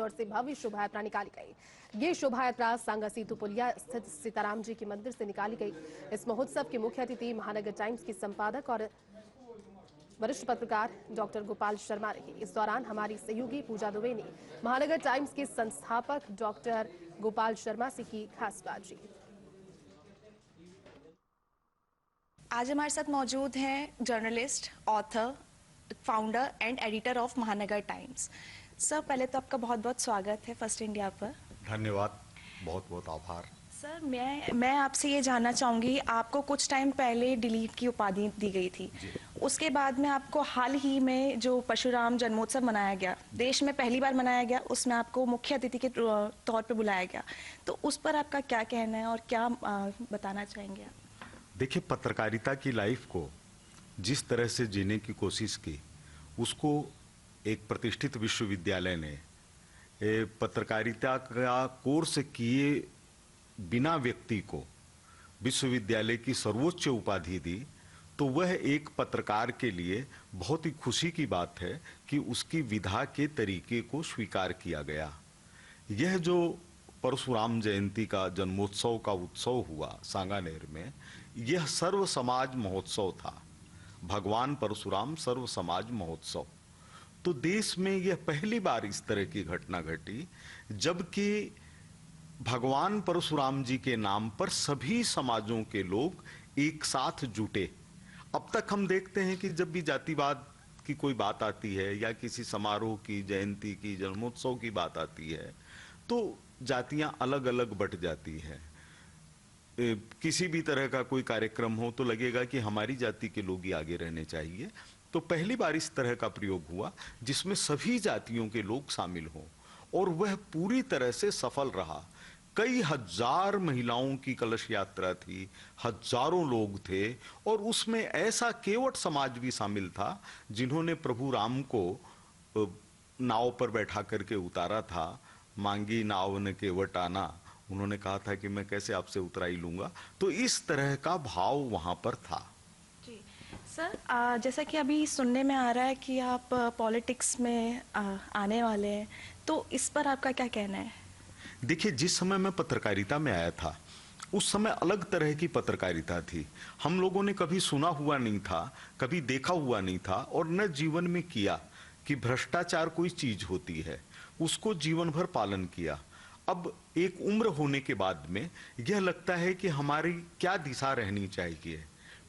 ओर से भव्य शोभा यात्रा निकाली गई। ये शोभा यात्रा सांगा सीतू पुलिया स्थित सीताराम जी के मंदिर से निकाली गई। इस महोत्सव के मुख्य अतिथि महानगर टाइम्स की संपादक और वरिष्ठ पत्रकार डॉक्टर गोपाल शर्मा रहे। इस दौरान हमारी सहयोगी पूजा दुबे ने महानगर टाइम्स के संस्थापक डॉक्टर गोपाल शर्मा से की खास बातचीत। आज हमारे साथ मौजूद हैं journalist, author, founder and editor of महानगर टाइम्स। सर, पहले तो आपका बहुत बहुत स्वागत है फर्स्ट इंडिया पर। धन्यवाद, बहुत बहुत आभार। सर, मैं आपसे ये जानना चाहूँगी, आपको कुछ टाइम पहले दिलीप की उपाधि दी गई थी। उसके बाद में आपको हाल ही में जो परशुराम जन्मोत्सव मनाया गया, देश में पहली बार मनाया गया, उसमें आपको मुख्य अतिथि के तौर पे बुलाया गया, तो उस पर आपका क्या कहना है और क्या बताना चाहेंगे आप? देखिए, पत्रकारिता की लाइफ को जिस तरह से जीने की कोशिश की, उसको एक प्रतिष्ठित विश्वविद्यालय ने पत्रकारिता का कोर्स किए बिना व्यक्ति को विश्वविद्यालय की सर्वोच्च उपाधि दी, तो वह एक पत्रकार के लिए बहुत ही खुशी की बात है कि उसकी विधा के तरीके को स्वीकार किया गया। यह जो परशुराम जयंती का जन्मोत्सव का उत्सव हुआ सांगानेर में, यह सर्व समाज महोत्सव था। भगवान परशुराम सर्व समाज महोत्सव। तो देश में यह पहली बार इस तरह की घटना घटी, जबकि भगवान परशुराम जी के नाम पर सभी समाजों के लोग एक साथ जुटे। अब तक हम देखते हैं कि जब भी जातिवाद की कोई बात आती है या किसी समारोह की, जयंती की, जन्मोत्सव की बात आती है, तो जातियां अलग अलग बट जाती हैं। किसी भी तरह का कोई कार्यक्रम हो तो लगेगा कि हमारी जाति के लोग ही आगे रहने चाहिए। तो पहली बार इस तरह का प्रयोग हुआ जिसमें सभी जातियों के लोग शामिल हों, और वह पूरी तरह से सफल रहा। कई हजार महिलाओं की कलश यात्रा थी, हजारों लोग थे, और उसमें ऐसा केवट समाज भी शामिल था जिन्होंने प्रभु राम को नाव पर बैठा करके उतारा था। मांगी नाव न केवट आना, उन्होंने कहा था कि मैं कैसे आपसे उतराई लूंगा। तो इस तरह का भाव वहां पर था। जी सर, जैसा कि अभी सुनने में आ रहा है कि आप पॉलिटिक्स में आने वाले हैं, तो इस पर आपका क्या कहना है? देखिए, जिस समय मैं पत्रकारिता में आया था, उस समय अलग तरह की पत्रकारिता थी। हम लोगों ने कभी सुना हुआ नहीं था, कभी देखा हुआ नहीं था, और न जीवन में किया कि भ्रष्टाचार कोई चीज होती है। उसको जीवन भर पालन किया। अब एक उम्र होने के बाद में यह लगता है कि हमारी क्या दिशा रहनी चाहिए।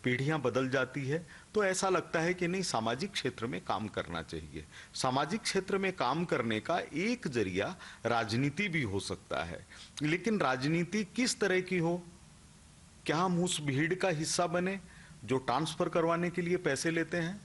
पीढ़ियां बदल जाती है तो ऐसा लगता है कि नहीं, सामाजिक क्षेत्र में काम करना चाहिए। सामाजिक क्षेत्र में काम करने का एक जरिया राजनीति भी हो सकता है, लेकिन राजनीति किस तरह की हो? क्या हम उस भीड़ का हिस्सा बने जो ट्रांसफर करवाने के लिए पैसे लेते हैं?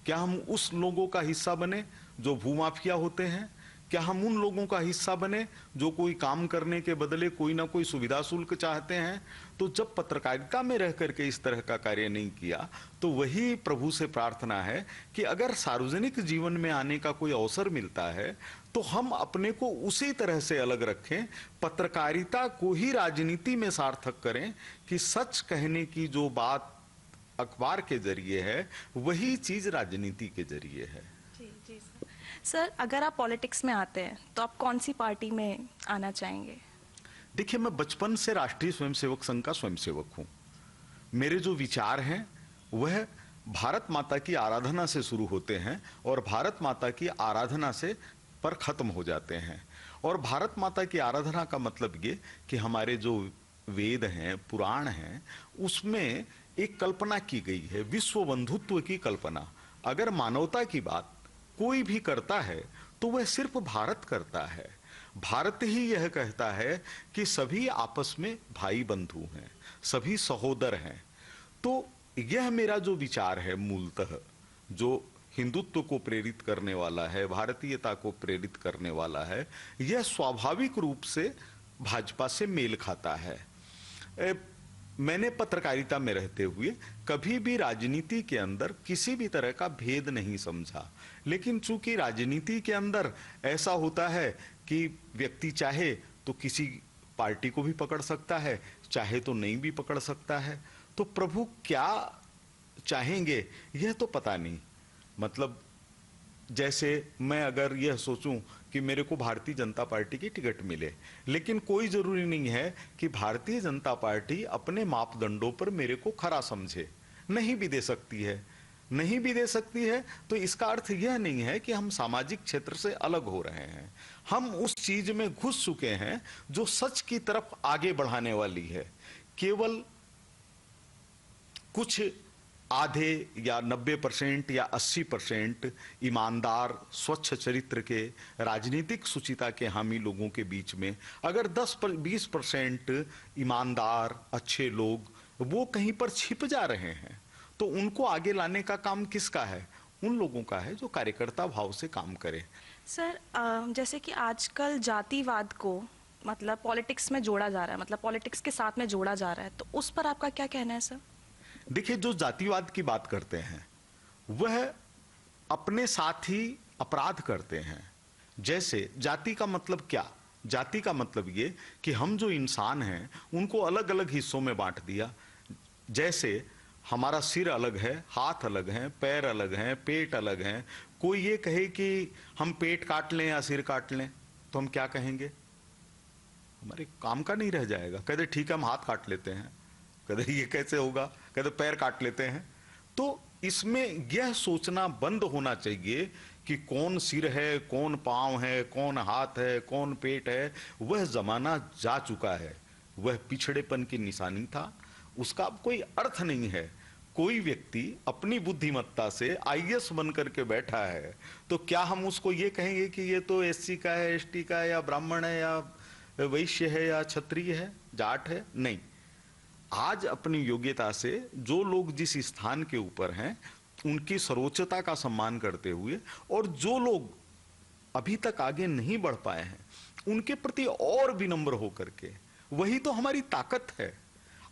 क्या हम उस लोगों का हिस्सा बने जो भूमाफिया होते हैं? क्या हम उन लोगों का हिस्सा बने जो कोई काम करने के बदले कोई ना कोई सुविधा शुल्क चाहते हैं? तो जब पत्रकारिता में रह करके इस तरह का कार्य नहीं किया, तो वही प्रभु से प्रार्थना है कि अगर सार्वजनिक जीवन में आने का कोई अवसर मिलता है तो हम अपने को उसी तरह से अलग रखें, पत्रकारिता को ही राजनीति में सार्थक करें कि सच कहने की जो बात अखबार के जरिए है, वही चीज राजनीति के जरिए है। जी जी सर, अगर आप पॉलिटिक्स में आते हैं तो आप कौन सी पार्टी में आना चाहेंगे? देखिए, मैं बचपन से राष्ट्रीय स्वयंसेवक संघ का स्वयंसेवक हूं। मेरे जो विचार हैं वह भारत माता की आराधना से शुरू होते हैं और भारत माता की आराधना से पर खत्म हो जाते हैं। और भारत माता की आराधना का मतलब ये कि हमारे जो वेद हैं, पुराण हैं, उसमें एक कल्पना की गई है, विश्व बंधुत्व की कल्पना। अगर मानवता की बात कोई भी करता है तो वह सिर्फ भारत करता है। भारत ही यह कहता है कि सभी आपस में भाई बंधु हैं, सभी सहोदर हैं। तो यह मेरा जो विचार है, मूलतः जो हिंदुत्व को प्रेरित करने वाला है, भारतीयता को प्रेरित करने वाला है, यह स्वाभाविक रूप से भाजपा से मेल खाता है। मैंने पत्रकारिता में रहते हुए कभी भी राजनीति के अंदर किसी भी तरह का भेद नहीं समझा, लेकिन चूंकि राजनीति के अंदर ऐसा होता है कि व्यक्ति चाहे तो किसी पार्टी को भी पकड़ सकता है, चाहे तो नहीं भी पकड़ सकता है। तो प्रभु क्या चाहेंगे यह तो पता नहीं। मतलब जैसे मैं अगर यह सोचूं कि मेरे को भारतीय जनता पार्टी की टिकट मिले, लेकिन कोई जरूरी नहीं है कि भारतीय जनता पार्टी अपने मापदंडों पर मेरे को खरा समझे। नहीं भी दे सकती है, नहीं भी दे सकती है, तो इसका अर्थ यह नहीं है कि हम सामाजिक क्षेत्र से अलग हो रहे हैं। हम उस चीज में घुस चुके हैं जो सच की तरफ आगे बढ़ाने वाली है। केवल कुछ आधे या 90% या 80% ईमानदार, स्वच्छ चरित्र के, राजनीतिक सुचिता के हामी लोगों के बीच में अगर 10-20% ईमानदार अच्छे लोग वो कहीं पर छिप जा रहे हैं, तो उनको आगे लाने का काम किसका है? उन लोगों का है जो कार्यकर्ता भाव से काम करे। सर, जैसे कि आजकल जातिवाद को मतलब पॉलिटिक्स में जोड़ा जा रहा है, मतलब पॉलिटिक्स के साथ में जोड़ा जा रहा है, तो उस पर आपका क्या कहना है सर? देखिए, जो जातिवाद की बात करते हैं वह अपने साथ ही अपराध करते हैं। जैसे जाति का मतलब क्या? जाति का मतलब ये कि हम जो इंसान हैं उनको अलग अलग हिस्सों में बांट दिया। जैसे हमारा सिर अलग है, हाथ अलग हैं, पैर अलग हैं, पेट अलग हैं। कोई ये कहे कि हम पेट काट लें या सिर काट लें, तो हम क्या कहेंगे? हमारे काम का नहीं रह जाएगा। कहते ठीक है हम हाथ काट लेते हैं, कहते ये कैसे होगा, कहते पैर काट लेते हैं। तो इसमें यह सोचना बंद होना चाहिए कि कौन सिर है, कौन पांव है, कौन हाथ है, कौन पेट है। वह जमाना जा चुका है, वह पिछड़ेपन की निशानी था, उसका अब कोई अर्थ नहीं है। कोई व्यक्ति अपनी बुद्धिमत्ता से आईएएस बन करके बैठा है, तो क्या हम उसको ये कहेंगे कि ये तो एससी का है, एसटी का है, या ब्राह्मण है, या वैश्य है, या क्षत्रिय है, जाट है? नहीं। आज अपनी योग्यता से जो लोग जिस स्थान के ऊपर हैं उनकी सर्वोच्चता का सम्मान करते हुए, और जो लोग अभी तक आगे नहीं बढ़ पाए हैं उनके प्रति और विनम्र होकर के, वही तो हमारी ताकत है।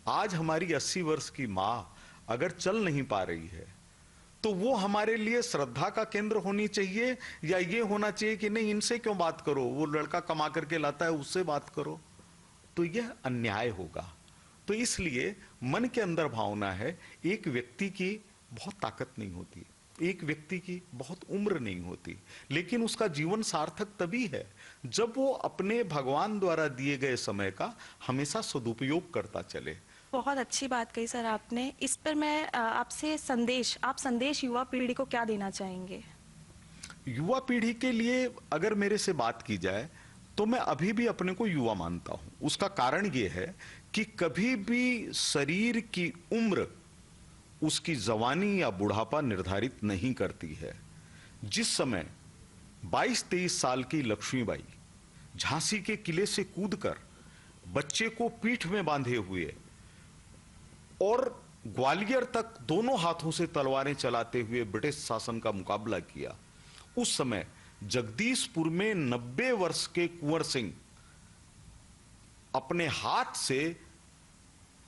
आज हमारी 80 वर्ष की माँ अगर चल नहीं पा रही है तो वो हमारे लिए श्रद्धा का केंद्र होनी चाहिए, या ये होना चाहिए कि नहीं इनसे क्यों बात करो, वो लड़का कमा करके लाता है उससे बात करो? तो यह अन्याय होगा। तो इसलिए मन के अंदर भावना है, एक व्यक्ति की बहुत ताकत नहीं होती, एक व्यक्ति की बहुत उम्र नहीं होती, लेकिन उसका जीवन सार्थक तभी है जब वो अपने भगवान द्वारा दिए गए समय का हमेशा सदुपयोग करता चले। बहुत अच्छी बात कही सर आपने। इस पर मैं आपसे आप संदेश युवा पीढ़ी को क्या देना चाहेंगे? युवा पीढ़ी के लिए अगर मेरे से बात की जाए तो मैं अभी भी अपने को युवा मानता हूं। उसका कारण ये है कि कभी भी शरीर की उम्र उसकी जवानी या बुढ़ापा निर्धारित नहीं करती है। जिस समय 22-23 साल की लक्ष्मीबाई झांसी के किले से कूदकर बच्चे को पीठ में बांधे हुए और ग्वालियर तक दोनों हाथों से तलवारें चलाते हुए ब्रिटिश शासन का मुकाबला किया, उस समय जगदीशपुर में 90 वर्ष के कुंवर सिंह अपने हाथ से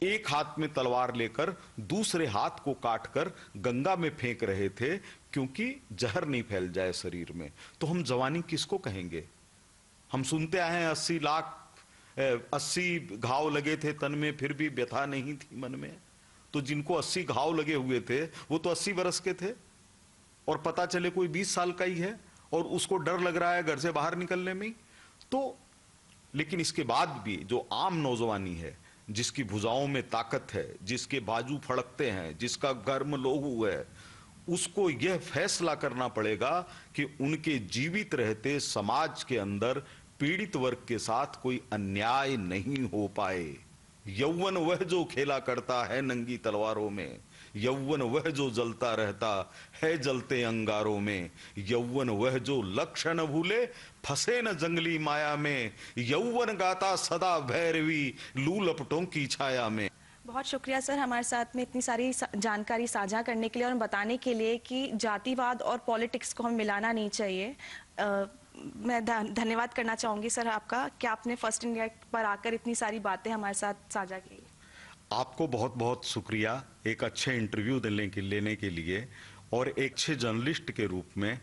एक हाथ में तलवार लेकर दूसरे हाथ को काटकर गंगा में फेंक रहे थे, क्योंकि जहर नहीं फैल जाए शरीर में। तो हम जवानी किसको कहेंगे? हम सुनते आए हैं 80 घाव लगे थे तन में फिर भी व्यथा नहीं थी मन में। तो जिनको 80 घाव लगे हुए थे वो तो 80 वर्ष के थे, और पता चले कोई 20 साल का ही है और उसको डर लग रहा है घर से बाहर निकलने में। तो लेकिन इसके बाद भी जो आम नौजवानी है, जिसकी भुजाओं में ताकत है, जिसके बाजू फड़कते हैं, जिसका गर्म लोहू है, उसको यह फैसला करना पड़ेगा कि उनके जीवित रहते समाज के अंदर पीड़ित वर्ग के साथ कोई अन्याय नहीं हो पाए। यौवन वह जो खेला करता है नंगी तलवारों में, यौवन वह जो जलता रहता है जलते अंगारों में, यौवन वह जो लक्ष्य न भूले फंसे न जंगली माया में, यौवन गाता सदा भैरवी लू लपटों की छाया में। बहुत शुक्रिया सर हमारे साथ में इतनी सारी जानकारी साझा करने के लिए और बताने के लिए कि जातिवाद और पॉलिटिक्स को हम मिलाना नहीं चाहिए। मैं धन्यवाद करना चाहूंगी सर आपका कि आपने फर्स्ट इंडिया पर आकर इतनी सारी बातें हमारे साथ साझा की। आपको बहुत बहुत शुक्रिया एक अच्छे इंटरव्यू लेने के लिए, और एक अच्छे जर्नलिस्ट के रूप में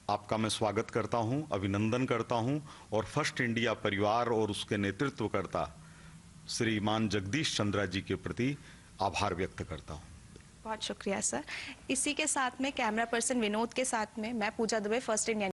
आपका मैं स्वागत करता हूं, अभिनंदन करता हूं, और फर्स्ट इंडिया परिवार और उसके नेतृत्वकर्ता श्रीमान जगदीश चंद्रा जी के प्रति आभार व्यक्त करता हूं। बहुत शुक्रिया सर। इसी के साथ में कैमरा पर्सन विनोद के साथ में मैं पूजा दुबे, फर्स्ट इंडिया।